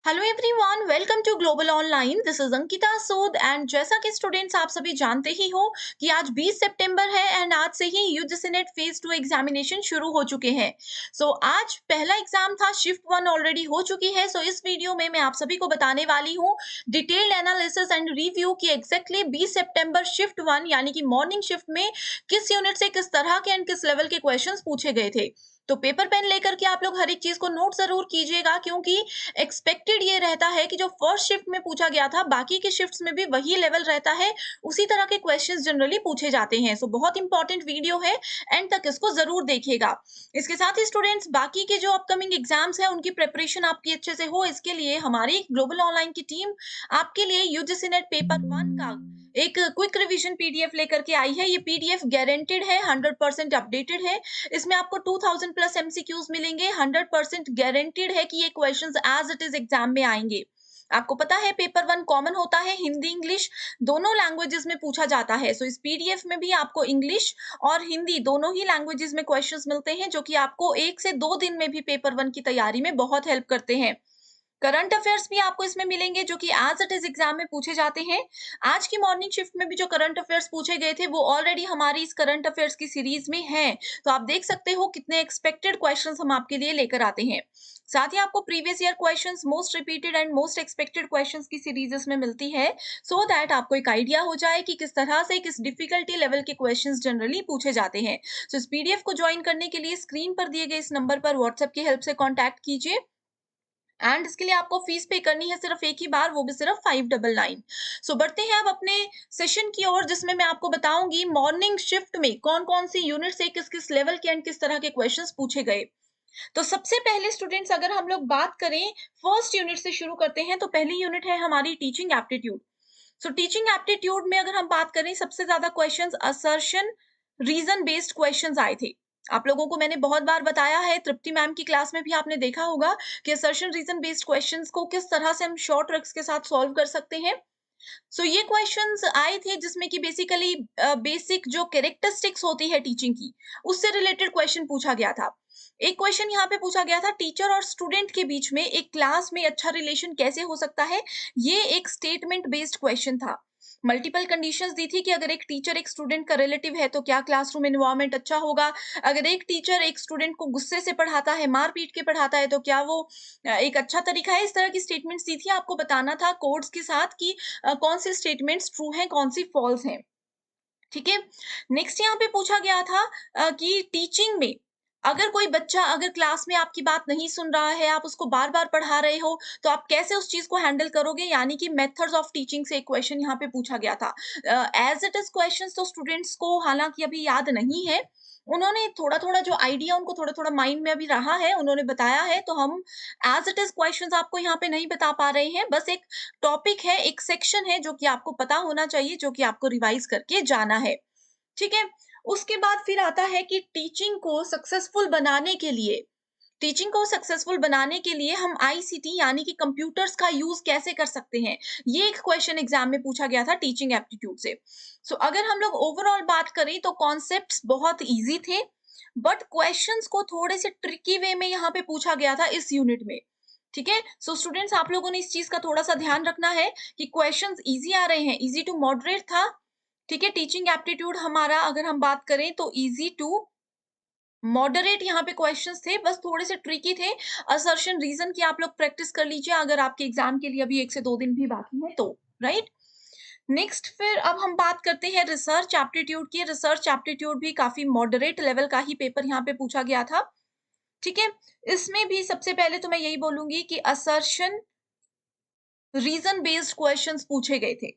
Hello everyone, welcome to global online. This is Ankita Sood and जैसा कि students आप सभी जानते ही हो कि आज 20 सितंबर है एंड आज से ही यूजीसी नेट फेज 2 एग्जामिनेशन शुरू हो चुके हैं। आज पहला एग्जाम था, शिफ्ट 1 ऑलरेडी हो चुकी है। इस वीडियो में मैं आप सभी को बताने वाली हूँ डिटेल्ड एनालिसिस एंड रिव्यू की एग्जैक्टली 20 सितंबर शिफ्ट 1 यानी कि मॉर्निंग शिफ्ट में किस यूनिट से किस तरह के एंड किस लेवल के क्वेश्चन पूछे गए थे। तो पेपर पेन लेकर के आप लोग हर एक चीज को नोट जरूर कीजिएगा, क्योंकि एक्सपेक्टेड ये रहता है कि जो फर्स्ट शिफ्ट में पूछा गया था बाकी के शिफ्ट्स में भी वही लेवल रहता है, उसी तरह के क्वेश्चंस जनरली पूछे जाते हैं। बहुत इंपॉर्टेंट वीडियो है, एंड तक इसको जरूर देखिएगा। इसके साथ ही स्टूडेंट्स, बाकी के जो अपकमिंग एग्जाम्स हैं उनकी प्रिपरेशन आपकी अच्छे से हो, इसके लिए हमारी ग्लोबल ऑनलाइन की टीम आपके लिए यूजीसी नेट पेपर 1 का एक क्विक रिवीजन पीडीएफ लेकर के आई है। ये पीडीएफ गारंटेड है, 100% अपडेटेड है। इसमें आपको 2000 प्लस एमसीक्यूज मिलेंगे। 100% गारंटेड है कि ये questions as it is exam में आएंगे। आपको पता है पेपर 1 कॉमन होता है, हिंदी इंग्लिश दोनों लैंग्वेजेस में पूछा जाता है। इस पीडीएफ में भी आपको इंग्लिश और हिंदी दोनों ही लैंग्वेजेस में क्वेश्चंस मिलते हैं, जो कि आपको 1 से 2 दिन में भी पेपर 1 की तैयारी में बहुत हेल्प करते हैं। करंट अफेयर्स भी आपको इसमें मिलेंगे, जो कि एज इट इज एग्जाम में पूछे जाते हैं। आज की मॉर्निंग शिफ्ट में भी जो करंट अफेयर्स पूछे गए थे वो ऑलरेडी हमारी इस करंट अफेयर्स की सीरीज में हैं। तो आप देख सकते हो कितने एक्सपेक्टेड क्वेश्चंस हम आपके लिए लेकर आते हैं। साथ ही आपको previous year questions, most repeated and most expected questions की सीरीज इसमें मिलती है, सो दैट आपको एक आइडिया हो जाए कि किस तरह से किस डिफिकल्टी लेवल के क्वेश्चंस जनरली पूछे जाते हैं। इस पीडीएफ को ज्वाइन करने के लिए स्क्रीन पर दिए गए इस नंबर पर व्हाट्सएप की हेल्प से कॉन्टैक्ट कीजिए, एंड इसके लिए आपको फीस पे करनी है सिर्फ एक ही बार, वो भी सिर्फ 599। बढ़ते हैं अब अपने सेशन की ओर, जिसमें मैं आपको बताऊंगी मॉर्निंग शिफ्ट में कौन कौन सी यूनिट से किस किस लेवल के एंड किस तरह के क्वेश्चंस पूछे गए। तो सबसे पहले स्टूडेंट्स, अगर हम लोग बात करें फर्स्ट यूनिट से शुरू करते हैं, तो पहली यूनिट है हमारी टीचिंग एप्टीट्यूड। टीचिंग एप्टीट्यूड में अगर हम बात करें, सबसे ज्यादा questions assertion reason based questions आए थे। आप लोगों को मैंने बहुत बार बताया है, तृप्ति मैम की क्लास में भी आपने देखा होगा कि असर्शन रीजन बेस्ड क्वेश्चंस को किस तरह से हम शॉर्ट ट्रिक्स के साथ सॉल्व कर सकते हैं। ये क्वेश्चंस आए थे जिसमें कि बेसिकली बेसिक जो कैरेक्टरिस्टिक्स होती है टीचिंग की, उससे रिलेटेड क्वेश्चन पूछा गया था। एक क्वेश्चन यहाँ पे पूछा गया था, टीचर और स्टूडेंट के बीच में एक क्लास में अच्छा रिलेशन कैसे हो सकता है। ये एक स्टेटमेंट बेस्ड क्वेश्चन था। मल्टीपल कंडीशंस दी थी कि अगर एक टीचर एक स्टूडेंट का रिलेटिव है तो क्या क्लासरूम एनवायरनमेंट अच्छा होगा। अगर एक टीचर एक स्टूडेंट को गुस्से से पढ़ाता है, मार पीट के पढ़ाता है, तो क्या वो एक अच्छा तरीका है। इस तरह की स्टेटमेंट्स दी थी। आपको बताना था कोड्स के साथ कि कौन सी स्टेटमेंट्स ट्रू हैं, कौन सी फॉल्स हैं। ठीक है। नेक्स्ट यहाँ पे पूछा गया था कि टीचिंग में अगर कोई बच्चा अगर क्लास में आपकी बात नहीं सुन रहा है, आप उसको बार बार पढ़ा रहे हो, तो आप कैसे उस चीज को हैंडल करोगे, यानी कि मेथड्स ऑफ टीचिंग से एक क्वेश्चन यहाँ पे पूछा गया था। एज इट इज क्वेश्चन तो स्टूडेंट्स को हालांकि अभी याद नहीं है, उन्होंने थोड़ा थोड़ा जो आइडिया उनको थोड़ा थोड़ा माइंड में अभी रहा है, उन्होंने बताया है, तो हम एज इट इज क्वेश्चंस आपको यहाँ पे नहीं बता पा रहे हैं। बस एक टॉपिक है, एक सेक्शन है जो कि आपको पता होना चाहिए, जो कि आपको रिवाइज करके जाना है। ठीक है। उसके बाद फिर आता है कि टीचिंग को सक्सेसफुल बनाने के लिए हम आईसीटी यानी कि कंप्यूटर्स का यूज कैसे कर सकते हैं। ये एक क्वेश्चन एग्जाम में पूछा गया था टीचिंग एप्टीट्यूड से। अगर हम लोग ओवरऑल बात करें तो कॉन्सेप्ट्स बहुत इजी थे, बट क्वेश्चंस को थोड़े से ट्रिकी वे में यहाँ पे पूछा गया था इस यूनिट में। ठीक है। स्टूडेंट्स, आप लोगों ने इस चीज का थोड़ा सा ध्यान रखना है कि क्वेश्चंस इजी आ रहे हैं, इजी टू मॉडरेट था। ठीक है। टीचिंग एप्टीट्यूड हमारा अगर हम बात करें तो इजी टू मॉडरेट यहाँ पे क्वेश्चंस थे, बस थोड़े से ट्रिकी थे। असर्शन रीजन की आप लोग प्रैक्टिस कर लीजिए, अगर आपके एग्जाम के लिए अभी 1 से 2 दिन भी बाकी है तो। राइट। नेक्स्ट फिर अब हम बात करते हैं रिसर्च एप्टीट्यूड की। रिसर्च एप्टीट्यूड भी काफी मॉडरेट लेवल का ही पेपर यहाँ पे पूछा गया था। ठीक है। इसमें भी सबसे पहले तो मैं यही बोलूंगी कि असर्शन रीजन बेस्ड क्वेश्चंस पूछे गए थे।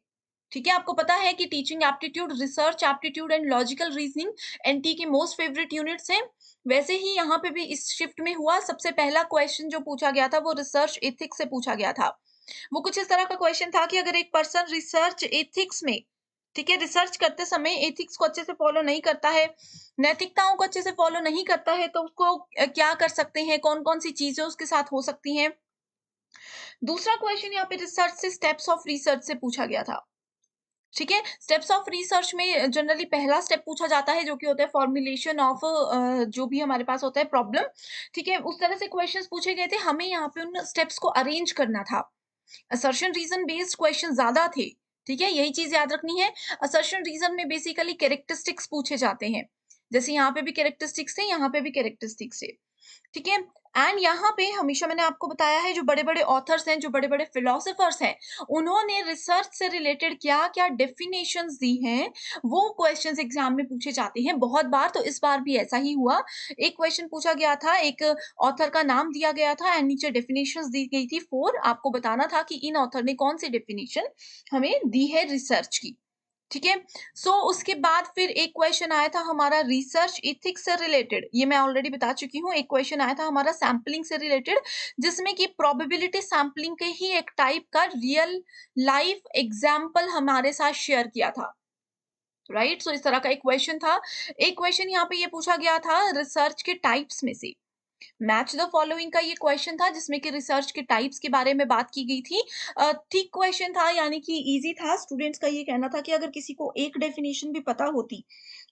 ठीक है। आपको पता है कि teaching aptitude, research aptitude and logical reasoning NT की मोस्ट फेवरेट यूनिट्स हैं। वैसे ही यहाँ पे भी इस शिफ्ट में हुआ, सबसे पहला क्वेश्चन जो पूछा गया था वो रिसर्च एथिक्स से पूछा गया था। वो कुछ इस तरह का क्वेश्चन था कि अगर एक पर्सन रिसर्च एथिक्स में, ठीक है, रिसर्च करते समय एथिक्स को अच्छे से फॉलो नहीं करता है, नैतिकताओं को अच्छे से फॉलो नहीं करता है, तो उसको क्या कर सकते हैं, कौन कौन सी चीजें उसके साथ हो सकती हैं। दूसरा क्वेश्चन यहाँ पे रिसर्च से स्टेप्स ऑफ रिसर्च से पूछा गया था। ठीक है। स्टेप्स ऑफ रिसर्च में जनरली पहला स्टेप पूछा जाता है जो कि होता है फॉर्मुलेशन ऑफ जो भी हमारे पास होता है प्रॉब्लम। ठीक है, उस तरह से क्वेश्चंस पूछे गए थे, हमें यहाँ पे उन स्टेप्स को अरेंज करना था। असर्शन रीजन बेस्ड क्वेश्चन ज्यादा थे। ठीक है, यही चीज याद रखनी है। असर्शन रीजन में बेसिकली कैरेक्टरिस्टिक्स पूछे जाते हैं, जैसे यहाँ पे भी कैरेक्टरिस्टिक्स थे, यहाँ पे भी कैरेक्टरिस्टिक्स है। ठीक है। एंड यहाँ पे हमेशा मैंने आपको बताया है, जो बड़े बड़े ऑथर्स हैं, जो बड़े बड़े फिलोसोफर्स हैं, उन्होंने रिसर्च से रिलेटेड क्या क्या डेफिनेशंस दी हैं, वो क्वेश्चंस एग्जाम में पूछे जाते हैं बहुत बार। तो इस बार भी ऐसा ही हुआ। एक क्वेश्चन पूछा गया था, एक ऑथर का नाम दिया गया था एंड नीचे डेफिनेशंस दी गई थी 4। आपको बताना था कि इन ऑथर ने कौन सी डेफिनेशन हमें दी है रिसर्च की। ठीक है। उसके बाद फिर एक क्वेश्चन आया था हमारा रिसर्च इथिक्स से रिलेटेड, ये मैं ऑलरेडी बता चुकी हूँ। एक क्वेश्चन आया था हमारा सैम्पलिंग से रिलेटेड, जिसमें कि प्रोबेबिलिटी सैम्पलिंग के ही एक टाइप का रियल लाइफ एग्जाम्पल हमारे साथ शेयर किया था। राइट, सो इस तरह का एक क्वेश्चन था। एक क्वेश्चन यहाँ पे ये पूछा गया था रिसर्च के टाइप्स में से, मैच द फॉलोइंग का ये क्वेश्चन था, जिसमें कि रिसर्च के टाइप्स के बारे में बात की गई थी। ठीक क्वेश्चन था, यानी कि इजी था। स्टूडेंट्स का ये कहना था कि अगर किसी को एक डेफिनेशन भी पता होती,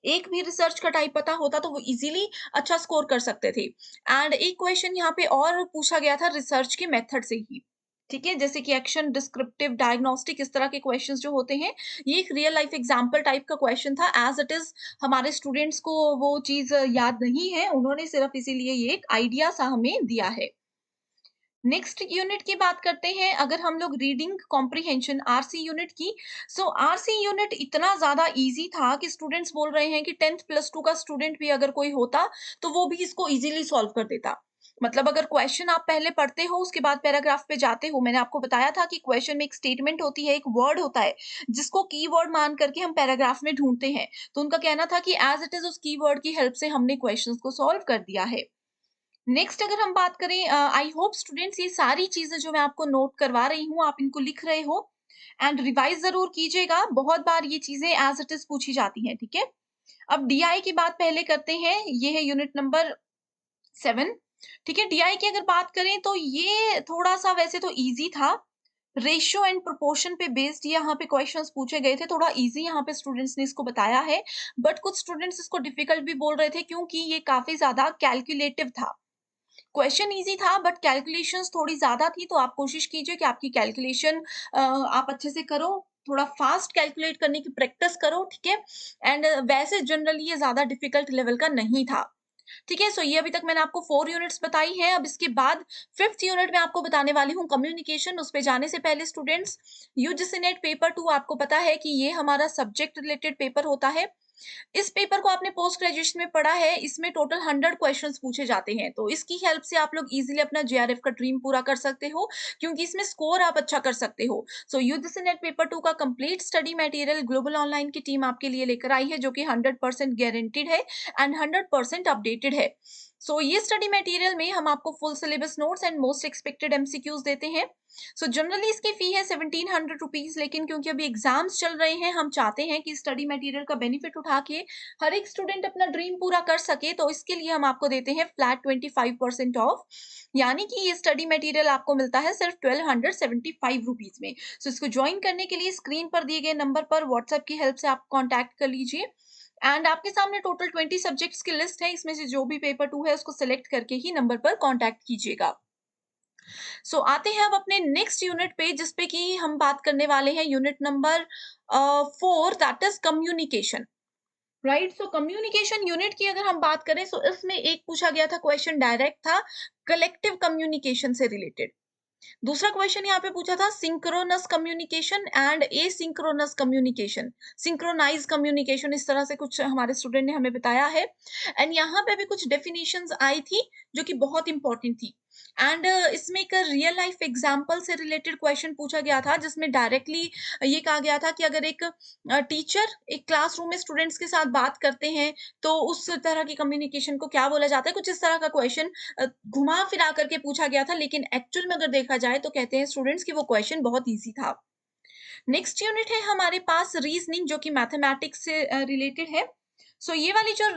एक भी रिसर्च का टाइप पता होता, तो वो इजीली अच्छा स्कोर कर सकते थे। एंड एक क्वेश्चन यहाँ पे और पूछा गया था रिसर्च के मेथड से ही। ठीक है, जैसे कि एक्शन, डिस्क्रिप्टिव, डायग्नोस्टिक, इस तरह के क्वेश्चंस जो होते हैं, ये एक रियल लाइफ एग्जांपल टाइप का क्वेश्चन था। एज इट इज हमारे स्टूडेंट्स को वो चीज याद नहीं है, उन्होंने सिर्फ इसीलिए ये एक आइडिया सा हमें दिया है। नेक्स्ट यूनिट की बात करते हैं, अगर हम लोग रीडिंग कॉम्प्रिहेंशन आरसी यूनिट की। आरसी यूनिट इतना ज्यादा इजी था कि स्टूडेंट्स बोल रहे हैं कि 10th प्लस 2 का स्टूडेंट भी अगर कोई होता तो वो भी इसको इजीली सॉल्व कर देता। मतलब अगर क्वेश्चन आप पहले पढ़ते हो, उसके बाद पैराग्राफ पे जाते हो, मैंने आपको बताया था कि क्वेश्चन में एक स्टेटमेंट होती है, एक वर्ड होता है, जिसको कीवर्ड मान करके हम पैराग्राफ में ढूंढते हैं। तो उनका कहना था कि एज इट इज उस कीवर्ड की हेल्प से हमने क्वेश्चंस को सॉल्व कर दिया है। नेक्स्ट अगर हम बात करें, आई होप स्टूडेंट्स ये सारी चीजें जो मैं आपको नोट करवा रही हूँ, आप इनको लिख रहे हो एंड रिवाइज जरूर कीजिएगा। बहुत बार ये चीजें एज इट इज पूछी जाती हैं। ठीक है, अब डीआई की बात पहले करते हैं, ये है यूनिट नंबर 7। ठीक है, डीआई की अगर बात करें तो ये थोड़ा सा वैसे तो इजी था। रेशियो एंड प्रोपोर्शन पे बेस्ड यहाँ पे क्वेश्चंस पूछे गए थे, थोड़ा इजी यहाँ पे स्टूडेंट्स ने इसको बताया है। बट कुछ स्टूडेंट्स इसको डिफिकल्ट भी बोल रहे थे, क्योंकि ये काफी ज्यादा कैलकुलेटिव था। क्वेश्चन इजी था बट कैलकुलेशंस थोड़ी ज्यादा थी, तो आप कोशिश कीजिए कि आपकी कैलकुलेशन आप अच्छे से करो, थोड़ा फास्ट कैलकुलेट करने की प्रैक्टिस करो। ठीक है, एंड वैसे जनरली ये ज्यादा डिफिकल्ट लेवल का नहीं था। ठीक है, ये अभी तक मैंने आपको 4 यूनिट्स बताई है। अब इसके बाद 5th यूनिट में आपको बताने वाली हूँ कम्युनिकेशन। उस पे जाने से पहले स्टूडेंट्स, यूजीसी नेट पेपर 2 आपको पता है कि ये हमारा सब्जेक्ट रिलेटेड पेपर होता है। इस पेपर को आपने पोस्ट ग्रेजुएशन में पढ़ा है, इसमें टोटल 100 क्वेश्चंस पूछे जाते हैं। तो इसकी हेल्प से आप लोग इजीली अपना जेआरएफ का ड्रीम पूरा कर सकते हो, क्योंकि इसमें स्कोर आप अच्छा कर सकते हो। यूजीसी नेट पेपर 2 का complete study material global online की टीम आपके लिए लेकर आई है, जो कि 100% गारंटीड है एंड 100% अपडेटेड है। ये स्टडी मटेरियल में हम आपको full syllabus notes and most expected MCQs देते हैं। जनरली इसकी फी है 1700 रुपीज, लेकिन क्योंकि अभी एग्जाम्स चल रहे हैं, हम चाहते हैं कि स्टडी मटेरियल का बेनिफिट उठा के हर एक स्टूडेंट अपना ड्रीम पूरा कर सके, तो इसके लिए हम आपको देते हैं फ्लैट 25% ऑफ, यानी कि ये स्टडी मटेरियल आपको मिलता है सिर्फ 1275 रुपीज में। इसको ज्वाइन करने के लिए स्क्रीन पर दिए गए नंबर पर व्हाट्सएप की हेल्प से आप कॉन्टैक्ट कर लीजिए। एंड आपके सामने टोटल 20 सब्जेक्ट्स की लिस्ट है, इसमें से जो भी पेपर 2 है उसको सिलेक्ट करके ही नंबर पर कॉन्टैक्ट कीजिएगा। आते हैं अब अपने नेक्स्ट यूनिट पे, जिसपे कि हम बात करने वाले हैं unit number 4, that is communication. Right, communication unit की अगर हम बात करें, इसमें एक पूछा गया था क्वेश्चन, डायरेक्ट था, कलेक्टिव कम्युनिकेशन से रिलेटेड। दूसरा क्वेश्चन यहाँ पे पूछा था synchronous communication and asynchronous communication, synchronise communication, इस तरह से कुछ हमारे स्टूडेंट ने हमें बताया है। एंड यहाँ पे भी कुछ डेफिनेशंस आई थी जो कि बहुत इंपॉर्टेंट थी। एंड इसमें एक रियल लाइफ एग्जांपल से रिलेटेड क्वेश्चन पूछा गया था, जिसमें डायरेक्टली ये कहा गया था कि अगर एक टीचर एक क्लासरूम में स्टूडेंट्स के साथ बात करते हैं, तो उस तरह की कम्युनिकेशन को क्या बोला जाता है। कुछ इस तरह का क्वेश्चन घुमा फिरा करके पूछा गया था, लेकिन एक्चुअल में अगर देखा जाए तो कहते हैं स्टूडेंट्स कि वो क्वेश्चन बहुत इजी था। नेक्स्ट यूनिट है हमारे पास रीजनिंग, जो कि मैथमेटिक्स से रिलेटेड है। ये वाली जो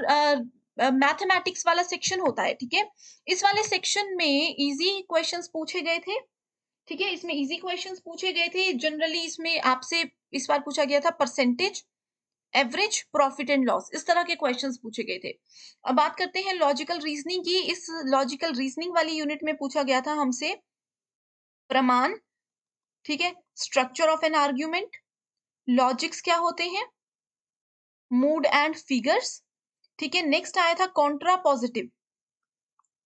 मैथमेटिक्स वाला सेक्शन होता है, ठीक है, इस वाले सेक्शन में इजी क्वेश्चंस पूछे गए थे। ठीक है, इसमें इजी क्वेश्चंस पूछे गए थे। जनरली इसमें आपसे इस बार पूछा गया था percentage, average, profit and loss, इस तरह के क्वेश्चंस पूछे गए थे। अब बात करते हैं लॉजिकल रीजनिंग की। इस लॉजिकल रीजनिंग वाली यूनिट में पूछा गया था हमसे प्रमाण, ठीक है, structure of an argument, logics क्या होते हैं, मूड एंड फिगर्स, ठीक है। नेक्स्ट आया था कॉन्ट्रा पॉजिटिव,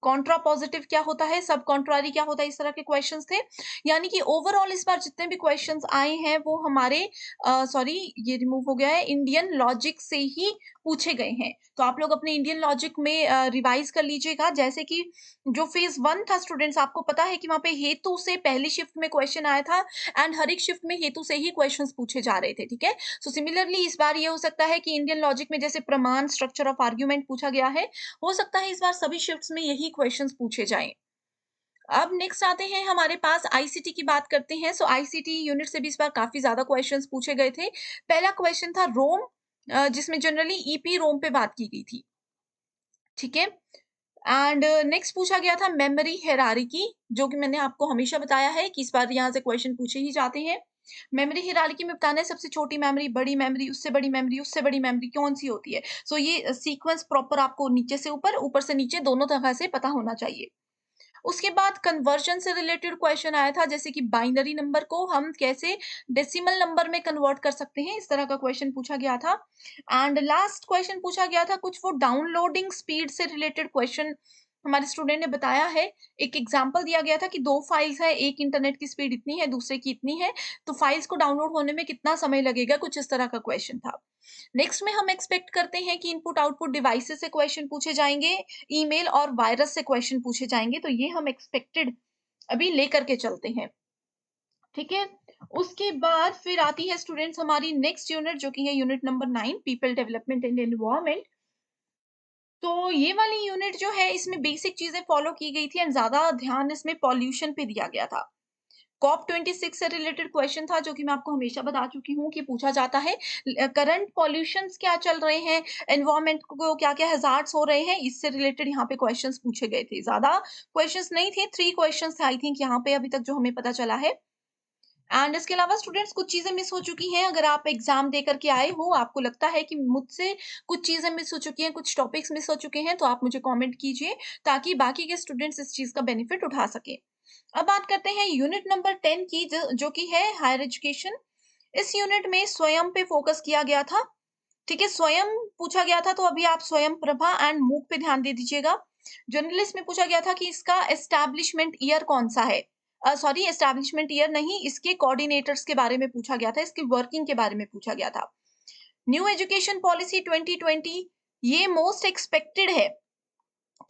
कॉन्ट्रा पॉजिटिव क्या होता है, सब कॉन्ट्रारी क्या होता है, इस तरह के क्वेश्चंस थे। यानी कि ओवरऑल इस बार जितने भी क्वेश्चंस आए हैं वो हमारे सॉरी ये रिमूव हो गया है, इंडियन लॉजिक से ही पूछे गए हैं। तो आप लोग अपने इंडियन लॉजिक में रिवाइज कर लीजिएगा। जैसे कि जो फेज 1 था स्टूडेंट्स, आपको पता है कि वहां पे हेतु से पहली शिफ्ट में क्वेश्चन आया था एंड हर एक शिफ्ट में हेतु से ही क्वेश्चन पूछे जा रहे थे, ठीक है। सो सिमिलरली इस बार ये हो सकता है कि इंडियन लॉजिक में जैसे प्रमाण, स्ट्रक्चर ऑफ आर्ग्यूमेंट पूछा गया है, हो सकता है इस बार सभी शिफ्ट्स में यही क्वेश्चंस पूछे जाएं। अब नेक्स्ट आते हैं हमारे पास आईसीटी की बात करते हैं। सो आईसीटी यूनिट से भी इस बार काफी ज्यादा क्वेश्चंस पूछे गए थे। पहला क्वेश्चन था रोम, जिसमें जनरली ईपी रोम पे बात की गई थी, ठीक है। एंड नेक्स्ट पूछा गया था मेमोरी हायरार्की, जो कि मैंने आपको हमेशा बताया है कि इस बार यहाँ से क्वेश्चन पूछे ही जाते हैं। मेमोरी हायरार्की में बताना है सबसे छोटी मेमोरी, बड़ी मेमोरी, उससे बड़ी मेमोरी, उससे बड़ी मेमोरी कौन सी होती है। सो ये सीक्वेंस प्रॉपर आपको नीचे से ऊपर, ऊपर से नीचे दोनों तरह से पता होना चाहिए। उसके बाद कन्वर्जन से रिलेटेड क्वेश्चन आया था, जैसे कि बाइनरी नंबर को हम कैसे डेसिमल नंबर में कन्वर्ट कर सकते हैं, इस तरह का क्वेश्चन पूछा गया था। एंड लास्ट क्वेश्चन पूछा गया था कुछ वो डाउनलोडिंग स्पीड से रिलेटेड क्वेश्चन हमारे स्टूडेंट ने बताया है। एक एग्जांपल दिया गया था कि दो फाइल्स है, एक इंटरनेट की स्पीड इतनी है, दूसरे की इतनी है, तो फाइल्स को डाउनलोड होने में कितना समय लगेगा, कुछ इस तरह का क्वेश्चन था। नेक्स्ट में हम एक्सपेक्ट करते हैं कि इनपुट आउटपुट डिवाइसेस से क्वेश्चन पूछे जाएंगे, ईमेल और वायरस से क्वेश्चन पूछे जाएंगे, तो ये हम एक्सपेक्टेड अभी लेकर के चलते हैं, ठीक है। उसके बाद फिर आती है स्टूडेंट्स हमारी नेक्स्ट यूनिट, जो कि है unit number 9, people development and environment. तो ये वाली यूनिट जो है इसमें बेसिक चीजें फॉलो की गई थी एंड ज्यादा ध्यान इसमें पॉल्यूशन पे दिया गया था। कॉप 26 से रिलेटेड क्वेश्चन था, जो कि मैं आपको हमेशा बता चुकी हूँ कि पूछा जाता है। करंट पॉल्यूशंस क्या चल रहे हैं, एनवायरमेंट को क्या क्या हैजार्ड्स हो रहे हैं, इससे रिलेटेड यहाँ पे क्वेश्चंस पूछे गए थे। ज्यादा क्वेश्चंस नहीं थे, 3 क्वेश्चंस थे आई थिंक यहाँ पे अभी तक जो हमें पता चला है। एंड इसके अलावा स्टूडेंट्स कुछ चीजें मिस हो चुकी हैं। अगर आप एग्जाम दे करके आए हो, आपको लगता है कि मुझसे कुछ चीजें मिस हो चुकी हैं, कुछ टॉपिक्स मिस हो चुके हैं, तो आप मुझे कमेंट कीजिए ताकि बाकी के स्टूडेंट्स इस चीज का बेनिफिट उठा सके। अब बात करते हैं यूनिट नंबर 10 की, जो कि है हायर एजुकेशन। इस यूनिट में स्वयं पे फोकस किया गया था, ठीक है। स्वयं पूछा गया था, तो अभी आप स्वयं प्रभा एंड मूक पे ध्यान दे दीजिएगा। जर्नलिस्ट में पूछा गया था कि इसका एस्टैब्लिशमेंट ईयर कौन सा है, सॉरी एस्टैब्लिशमेंट ईयर नहीं, इसके कोऑर्डिनेटर्स के बारे में पूछा गया था, इसकी वर्किंग के बारे में पूछा गया था। न्यू एजुकेशन पॉलिसी 2020, ये मोस्ट एक्सपेक्टेड है,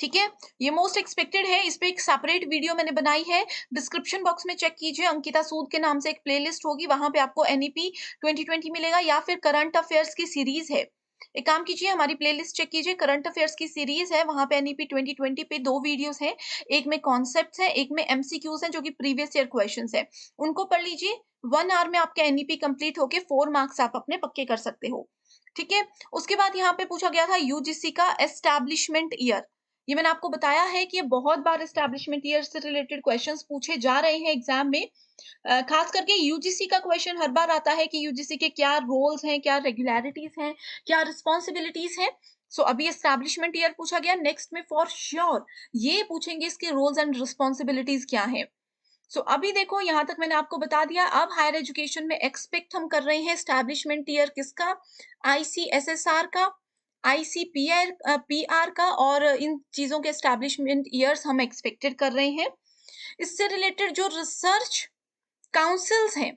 ठीक है। ये मोस्ट एक्सपेक्टेड है, इस पे एक सेपरेट वीडियो मैंने बनाई है, डिस्क्रिप्शन बॉक्स में चेक कीजिए, अंकिता सूद के नाम से एक प्लेलिस्ट होगी, वहां पे आपको एनईपी 2020 मिलेगा, या फिर करंट अफेयर्स की सीरीज है। एक काम कीजिए, हमारी प्लेलिस्ट चेक कीजिए, करंट अफेयर्स की सीरीज है, वहां पे एनईपी 2020 पे 2 वीडियोस हैं, एक में कॉन्सेप्ट्स है, एक में एमसीक्यूज है, जो कि प्रीवियस ईयर क्वेश्चंस है, उनको पढ़ लीजिए। 1 आवर में आपका एनईपी कंप्लीट होके 4 मार्क्स आप अपने पक्के कर सकते हो, ठीक है। उसके बाद यहाँ पे पूछा गया था यूजीसी का एस्टैब्लिशमेंट ईयर। ये मैंने आपको बताया है कि ये बहुत बार एस्टैब्लिशमेंट ईयर से रिलेटेड क्वेश्चंस पूछे जा रहे हैं एग्जाम में। खास करके यूजीसी का क्वेश्चन हर बार आता है कि यूजीसी के क्या रोल्स हैं, क्या रेगुलरिटीज हैं, क्या रिस्पॉन्सिबिलिटीज हैं। सो अभी एस्टैब्लिशमेंट ईयर पूछा गया, नेक्स्ट में फॉर श्योर ये पूछेंगे इसके रोल्स एंड रिस्पॉन्सिबिलिटीज क्या है। सो अभी देखो यहाँ तक मैंने आपको बता दिया। अब हायर एजुकेशन में एक्सपेक्ट हम कर रहे हैं एस्टैब्लिशमेंट ईयर किसका, आईसीएसएसआर का, आईसीपीआर पीआर का, और इन चीजों के एस्टैब्लिशमेंट ईयर्स हम एक्सपेक्टेड कर रहे हैं। इससे रिलेटेड जो रिसर्च काउंसिल्स हैं,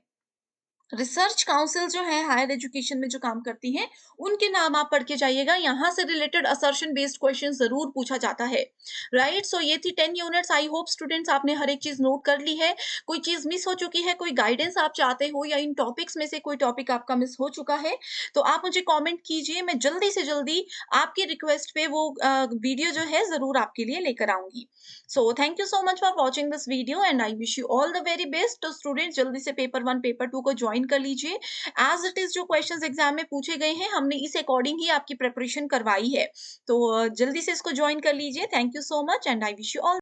रिसर्च काउंसिल जो है हायर एजुकेशन में जो काम करती हैं, उनके नाम आप पढ़ के जाइएगा, यहाँ से रिलेटेड असर्शन बेस्ड क्वेश्चन जरूर पूछा जाता है, राइट। सो ये थी 10 यूनिट्स। आई होप स्टूडेंट्स आपने हर एक चीज नोट कर ली है। कोई चीज मिस हो चुकी है, कोई गाइडेंस आप चाहते हो, या इन टॉपिक्स में से कोई टॉपिक आपका मिस हो चुका है, तो आप मुझे कॉमेंट कीजिए, मैं जल्दी से जल्दी आपकी रिक्वेस्ट पे वो वीडियो जो है जरूर आपके लिए लेकर आऊंगी। So thank you so much for watching this video and I wish you all the very best. तो स्टूडेंट जल्दी से पेपर 1 पेपर 2 को ज्वाइन कर लीजिए। एज इट इज जो क्वेश्चंस एग्जाम में पूछे गए हैं, हमने इस अकॉर्डिंग ही आपकी प्रिपरेशन करवाई है, तो जल्दी से इसको ज्वाइन कर लीजिए। Thank you so much and I wish you all